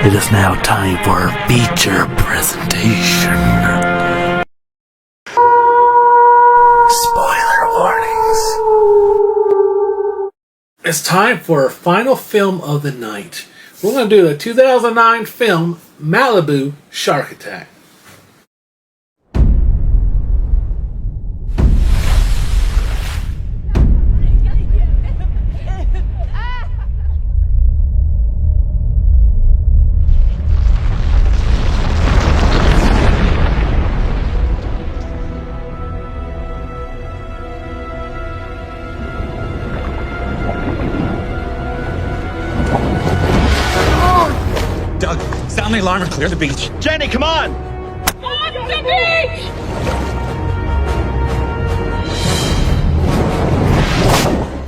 It is now time for our feature presentation. Spoiler warnings. It's time for our final film of the night. We're going to do the 2009 film Malibu Shark Attack. Doug, sound the alarm and clear the beach. Jenny, come on! On the beach!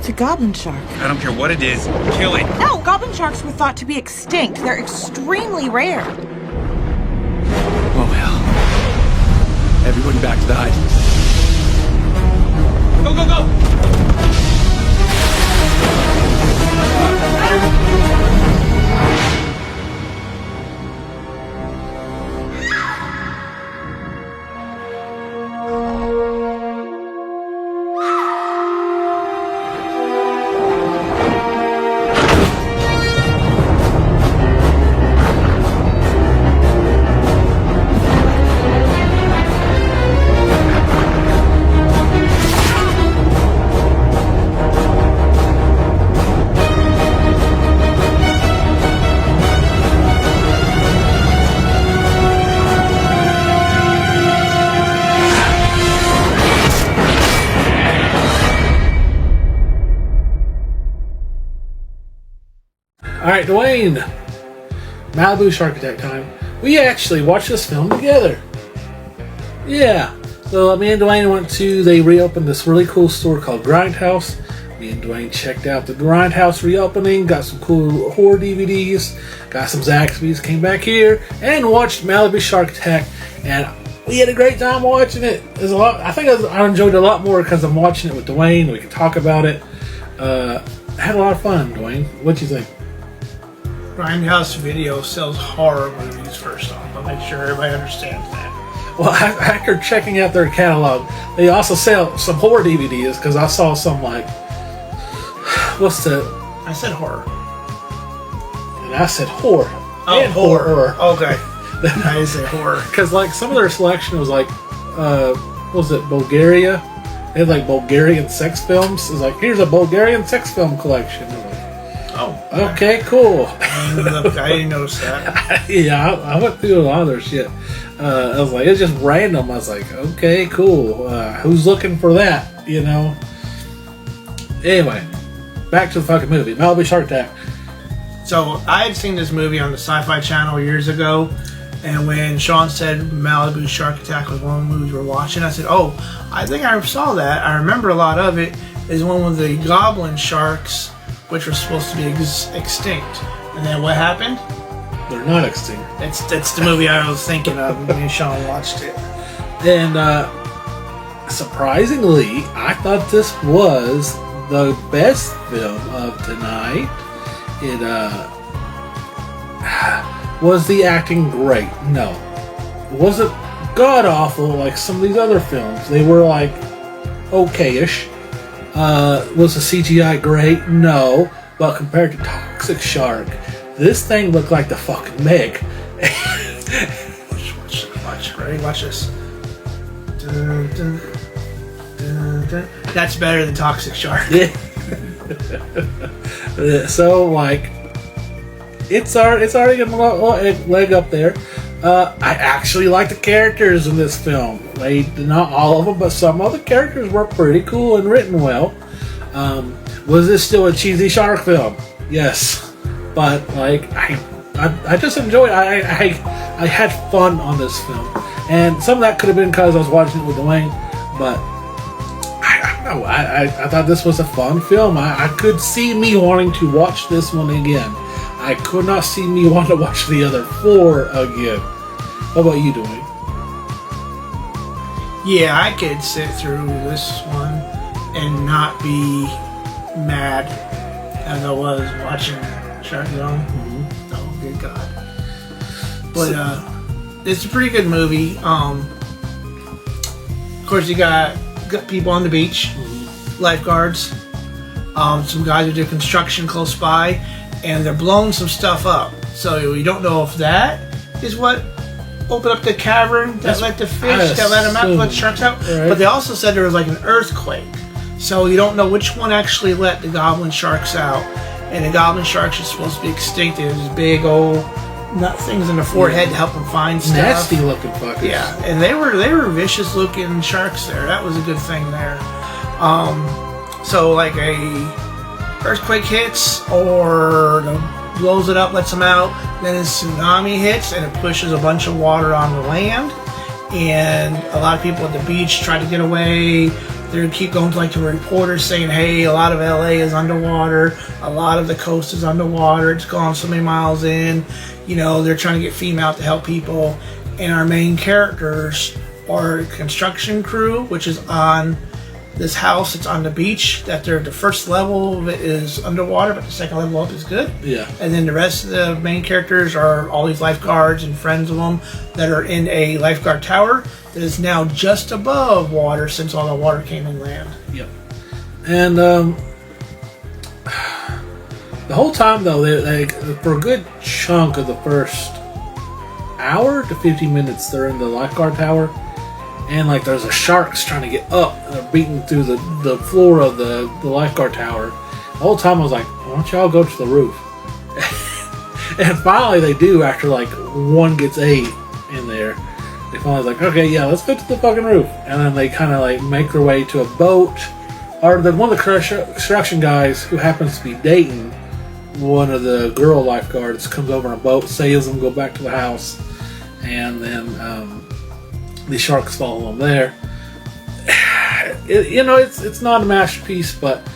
It's a goblin shark. I don't care what it is. Kill it. No, goblin sharks were thought to be extinct. They're extremely rare. Oh, hell. Everybody back to the hide. Go, go, go! Alright, Dwayne. Malibu Shark Attack time. We actually watched this film together. Yeah. So me and Dwayne they reopened this really cool store called Grindhouse. Me and Dwayne checked out the Grindhouse reopening, got some cool horror DVDs, got some Zaxby's, came back here, and watched Malibu Shark Attack. And we had a great time watching it. There's a lot. I think I enjoyed it a lot more because I'm watching it with Dwayne. We can talk about it. I had a lot of fun, Dwayne. What'd you think? Grindhouse Video sells horror movies, first off. I'll make sure everybody understands that. Well, after checking out their catalog, they also sell some horror DVDs because I saw some like, I said horror. And I said horror. Oh, and horror. Okay. I didn't say horror. Because like some of their selection was like, what was it, Bulgaria? They had like Bulgarian sex films. It was like, here's a Bulgarian sex film collection. Oh. Okay, cool. I didn't notice that. Yeah, I went through a lot of their shit. I was like, it's just random. I was like, okay, cool. Who's looking for that, you know? Anyway, back to the fucking movie. Malibu Shark Attack. So, I had seen this movie on the Sci-Fi Channel years ago, and when Sean said Malibu Shark Attack was one of the movies we were watching, I said, oh, I think I saw that. I remember a lot of it. Is one with the goblin sharks, which were supposed to be extinct. And then what happened? They're not extinct. That's the movie I was thinking of when me and Sean watched it. And surprisingly, I thought this was the best film of tonight. It was the acting great? No. Was it god awful like some of these other films? They were like okay-ish. Was the CGI great? No. But compared to Toxic Shark, this thing looked like the fucking Meg. Watch. Ready? Watch this. Dun, dun, dun, dun. That's better than Toxic Shark. So, like, it's already a leg up there. I actually like the characters in this film. Not all of them, but some of the characters were pretty cool and written well. Was this still a cheesy shark film? Yes, but like I just enjoyed it. I had fun on this film, and some of that could have been because I was watching it with Dwayne. But I don't know. I thought this was a fun film. I could see me wanting to watch this one again. I could not see me wanting to watch the other four again. What about you, Dwayne? Yeah, I could sit through this one and not be mad as I was watching Shark Zone. Oh, good God. But it's a pretty good movie. Of course, you got people on the beach, lifeguards, some guys who do construction close by, and they're blowing some stuff up. So you don't know if that is what opened up the cavern that let the fish, that let them out, let the sharks out. Right. But they also said there was like an earthquake. So you don't know which one actually let the goblin sharks out. And the goblin sharks are supposed to be extinct. There's these big old nut things in the forehead to help them find stuff. Nasty looking fuckers. Yeah, and they were vicious looking sharks there. That was a good thing there. So like a earthquake hits or blows it up, lets them out, then a tsunami hits and it pushes a bunch of water on the land, and a lot of people at the beach try to get away. They keep going to like the reporters saying, hey, a lot of LA is underwater, a lot of the coast is underwater, it's gone so many miles in, you know, they're trying to get FEMA out to help people. And our main characters are a construction crew, which is on this house. It's on the beach. That the first level of it is underwater, but the second level up is good. Yeah. And then the rest of the main characters are all these lifeguards and friends of them that are in a lifeguard tower that is now just above water since all the water came inland. Yep. And the whole time though, they for a good chunk of the first hour to 15 minutes, they're in the lifeguard tower. And like there's a sharks trying to get up and they're beating through the floor of the lifeguard tower. The whole time I was like, why don't y'all go to the roof? And finally they do, after like one gets 8 in there. They finally like, okay, yeah, let's go to the fucking roof. And then they kind of like make their way to a boat. Or then one of the construction guys who happens to be dating one of the girl lifeguards comes over on a boat, saves them, go back to the house. And then the sharks follow them there. It's not a masterpiece, but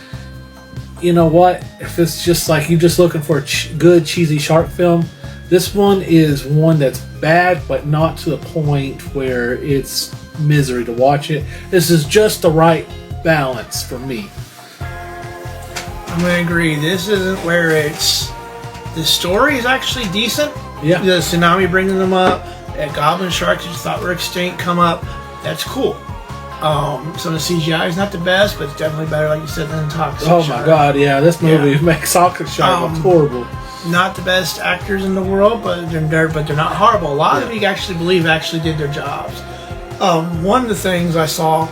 you know what? If it's just like you're just looking for a good cheesy shark film, this one is one that's bad, but not to the point where it's misery to watch it. This is just the right balance for me. I'm gonna agree. This isn't where it's. The story is actually decent. Yeah. The tsunami bringing them up. That goblin sharks you thought were extinct come up. That's cool. Some of the CGI is not the best, but it's definitely better, like you said, than Toxic Oh Shark. my god, yeah, this movie makes Toxic Shark look horrible. Not the best actors in the world, but they're not horrible. A lot of you actually did their jobs. One of the things I saw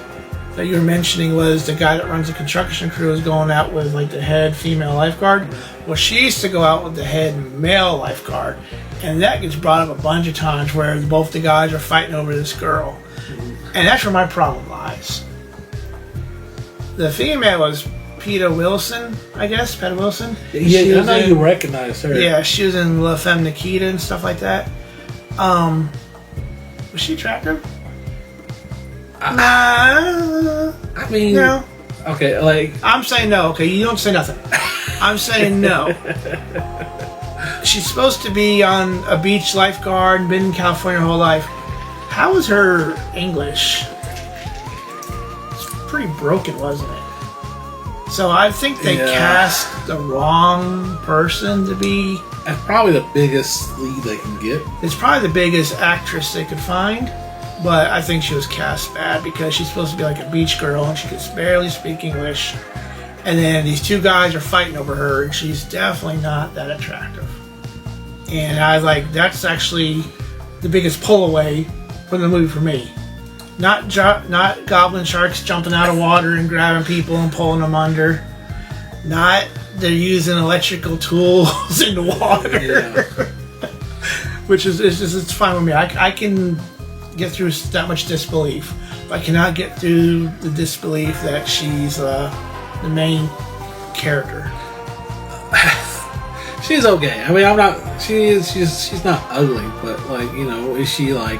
that you were mentioning was the guy that runs the construction crew is going out with like the head female lifeguard. Well, she used to go out with the head male lifeguard, and that gets brought up a bunch of times where both the guys are fighting over this girl, and that's where my problem lies. The female was Peta Wilson, I guess. Peta Wilson. Yeah, I know you recognize her. Yeah, she was in La Femme Nikita and stuff like that. Was she attractive? Nah. I mean, no. Okay, like I'm saying no. Okay, you don't say nothing. I'm saying no. She's supposed to be on a beach lifeguard, been in California her whole life. How was her English? It's pretty broken, wasn't it? So I think they cast the wrong person to be. that's probably the biggest lead they can get. It's probably the biggest actress they could find, but I think she was cast bad because she's supposed to be like a beach girl and she can barely speak English. And then these two guys are fighting over her, and she's definitely not that attractive. And I was like, that's actually the biggest pull away from the movie for me. Not goblin sharks jumping out of water and grabbing people and pulling them under. Not they're using electrical tools in the water. Yeah. Which is it's fine with me. I can get through that much disbelief. But I cannot get through the disbelief that she's the main character. She's okay. I mean, I'm not. She's not ugly, but like, you know, is she like?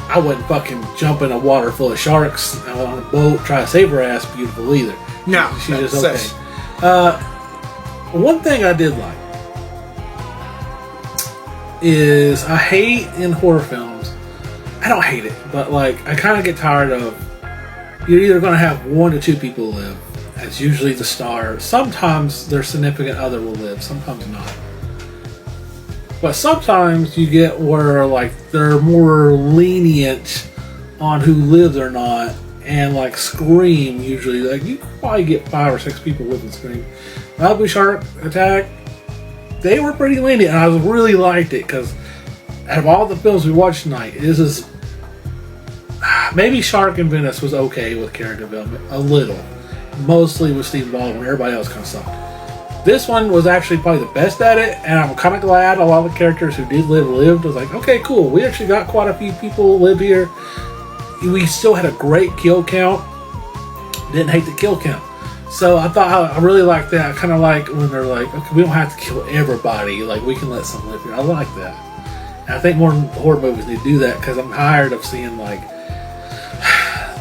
I wouldn't fucking jump in a water full of sharks on a boat try to save her ass beautiful either. No, she's just okay. One thing I did like is I hate in horror films I don't hate it, but like I kind of get tired of. You're either going to have 1 to 2 people live. That's usually the star. Sometimes their significant other will live, sometimes not. But sometimes you get where like they're more lenient on who lives or not, and like Scream usually like you could probably get 5 or 6 people living Scream. Malibu Shark Attack, they were pretty lenient, and I really liked it because out of all the films we watched tonight, this is maybe Shark in Venice was okay with character development a little. Mostly with Steve Baldwin, everybody else kind of sucked. This one was actually probably the best at it, and I'm kind of glad a lot of the characters who did live lived. I was like, okay, cool. We actually got quite a few people live here. We still had a great kill count. Didn't hate the kill count. So I thought I really liked that. I kind of like when they're like, okay, we don't have to kill everybody. Like we can let some live here. I like that. And I think more horror movies need to do that because I'm tired of seeing like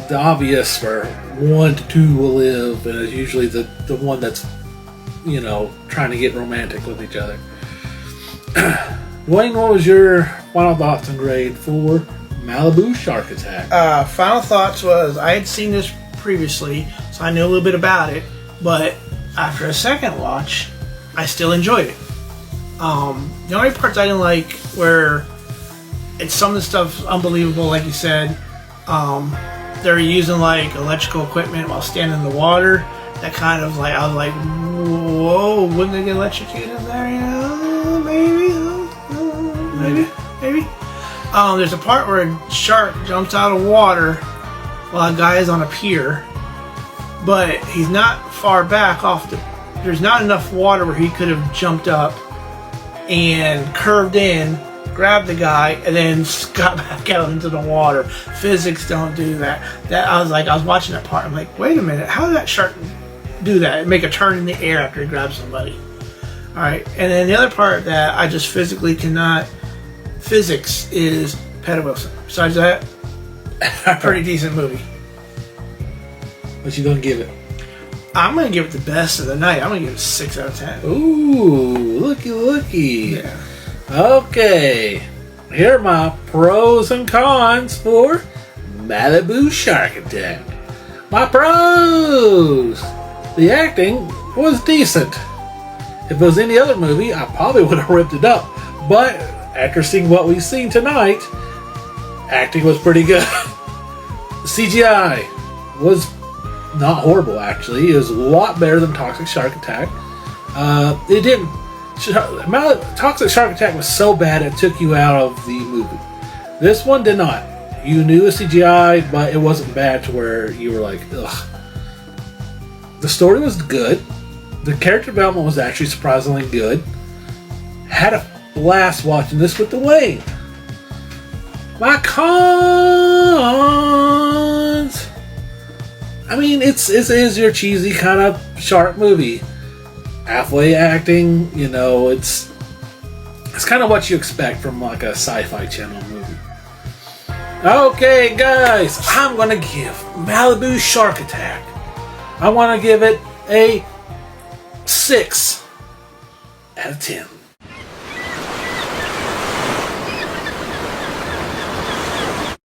the obvious for 1 to 2 will live, and it's usually the one that's, you know, trying to get romantic with each other. Dwayne, what was your final thoughts and grade for Malibu Shark Attack? Final thoughts was I had seen this previously, so I knew a little bit about it, but after a second watch, I still enjoyed it. The only parts I didn't like were some of the stuff's unbelievable, like you said. They're using like electrical equipment while standing in the water. That kind of like I was like, whoa, wouldn't they get electrocuted there? You know, maybe. There's a part where a shark jumps out of water while a guy is on a pier, but he's not far back off the. There's not enough water where he could have jumped up and curved in, grabbed the guy, and then got back out into the water. Physics don't do that. I was watching that part. I'm like, wait a minute, how did that shark do that? Make a turn in the air after he grabs somebody. All right, and then the other part that I just physically cannot. Physics is Peter Wilson. Besides that, pretty decent movie. What you gonna give it? I'm gonna give it the best of the night. I'm gonna give it a 6 out of 10. Ooh, looky. Yeah. Okay, here are my pros and cons for Malibu Shark Attack. My pros! The acting was decent. If it was any other movie, I probably would have ripped it up. But after seeing what we've seen tonight, acting was pretty good. CGI was not horrible, actually. It was a lot better than Toxic Shark Attack. It didn't. Toxic Shark Attack was so bad it took you out of the movie. This one did not. You knew it was CGI, but it wasn't bad to where you were like, ugh. The story was good. The character development was actually surprisingly good. Had a blast watching this with Dwayne. My cons. I mean, it is your cheesy kind of shark movie. Halfway acting, you know, it's kind of what you expect from like a Sci-Fi Channel movie. Okay, guys, I'm gonna give Malibu Shark Attack. I want to give it a 6 out of 10.